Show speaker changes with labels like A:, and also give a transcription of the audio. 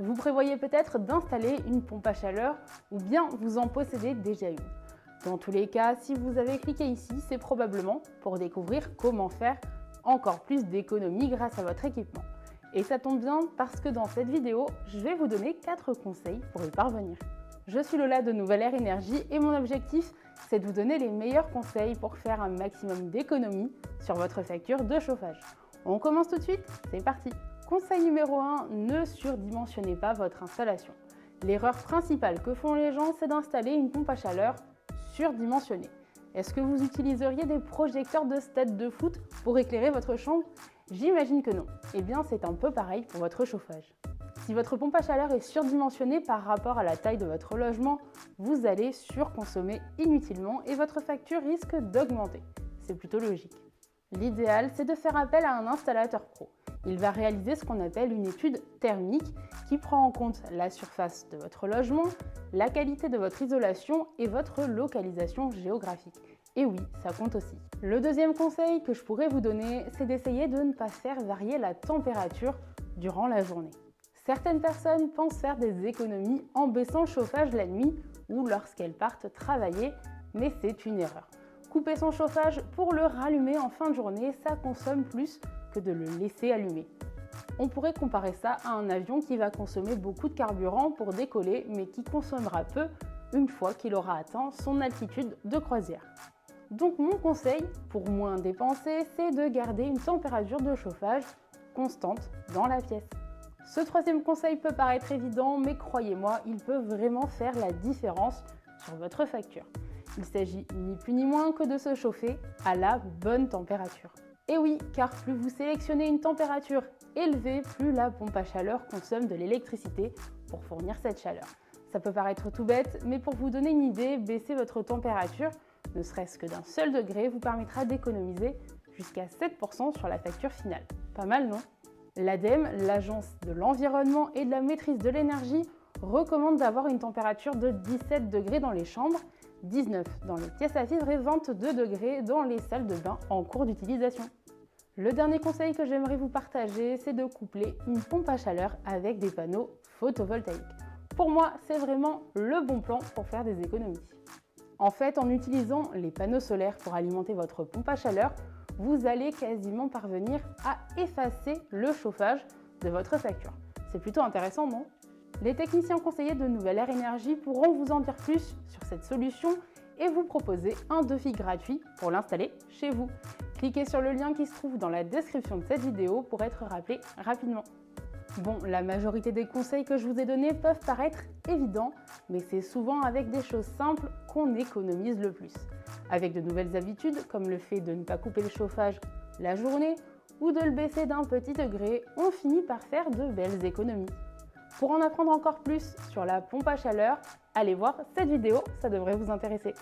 A: Vous prévoyez peut-être d'installer une pompe à chaleur ou bien vous en possédez déjà une. Dans tous les cas, si vous avez cliqué ici, c'est probablement pour découvrir comment faire encore plus d'économies grâce à votre équipement. Et ça tombe bien parce que dans cette vidéo, je vais vous donner 4 conseils pour y parvenir. Je suis Lola de Nouvelle Air Énergie et mon objectif, c'est de vous donner les meilleurs conseils pour faire un maximum d'économies sur votre facture de chauffage. On commence tout de suite, c'est parti! Conseil numéro 1, ne surdimensionnez pas votre installation. L'erreur principale que font les gens, c'est d'installer une pompe à chaleur surdimensionnée. Est-ce que vous utiliseriez des projecteurs de stade de foot pour éclairer votre chambre? J'imagine que non. Eh bien, c'est un peu pareil pour votre chauffage. Si votre pompe à chaleur est surdimensionnée par rapport à la taille de votre logement, vous allez surconsommer inutilement et votre facture risque d'augmenter. C'est plutôt logique. L'idéal, c'est de faire appel à un installateur pro. Il va réaliser ce qu'on appelle une étude thermique qui prend en compte la surface de votre logement, la qualité de votre isolation et votre localisation géographique. Et oui, ça compte aussi. Le deuxième conseil que je pourrais vous donner, c'est d'essayer de ne pas faire varier la température durant la journée. Certaines personnes pensent faire des économies en baissant le chauffage la nuit ou lorsqu'elles partent travailler, mais c'est une erreur. Couper son chauffage pour le rallumer en fin de journée, ça consomme plus que de le laisser allumer. On pourrait comparer ça à un avion qui va consommer beaucoup de carburant pour décoller, mais qui consommera peu une fois qu'il aura atteint son altitude de croisière. Donc mon conseil, pour moins dépenser, c'est de garder une température de chauffage constante dans la pièce. Ce troisième conseil peut paraître évident, mais croyez-moi, il peut vraiment faire la différence sur votre facture. Il s'agit ni plus ni moins que de se chauffer à la bonne température. Et oui, car plus vous sélectionnez une température élevée, plus la pompe à chaleur consomme de l'électricité pour fournir cette chaleur. Ça peut paraître tout bête, mais pour vous donner une idée, baisser votre température, ne serait-ce que d'un seul degré, vous permettra d'économiser jusqu'à 7% sur la facture finale. Pas mal, non? L'ADEME, l'Agence de l'environnement et de la maîtrise de l'énergie, recommande d'avoir une température de 17 degrés dans les chambres, 19 dans les pièces à vivre et 22 degrés dans les salles de bain en cours d'utilisation. Le dernier conseil que j'aimerais vous partager, c'est de coupler une pompe à chaleur avec des panneaux photovoltaïques. Pour moi, c'est vraiment le bon plan pour faire des économies. En fait, en utilisant les panneaux solaires pour alimenter votre pompe à chaleur, vous allez quasiment parvenir à effacer le chauffage de votre facture. C'est plutôt intéressant, non? Les techniciens conseillers de Nouvelle Air Énergie pourront vous en dire plus sur cette solution et vous proposer un devis gratuit pour l'installer chez vous. Cliquez sur le lien qui se trouve dans la description de cette vidéo pour être rappelé rapidement. Bon, la majorité des conseils que je vous ai donnés peuvent paraître évidents, mais c'est souvent avec des choses simples qu'on économise le plus. Avec de nouvelles habitudes, comme le fait de ne pas couper le chauffage la journée ou de le baisser d'un petit degré, on finit par faire de belles économies. Pour en apprendre encore plus sur la pompe à chaleur, allez voir cette vidéo, ça devrait vous intéresser.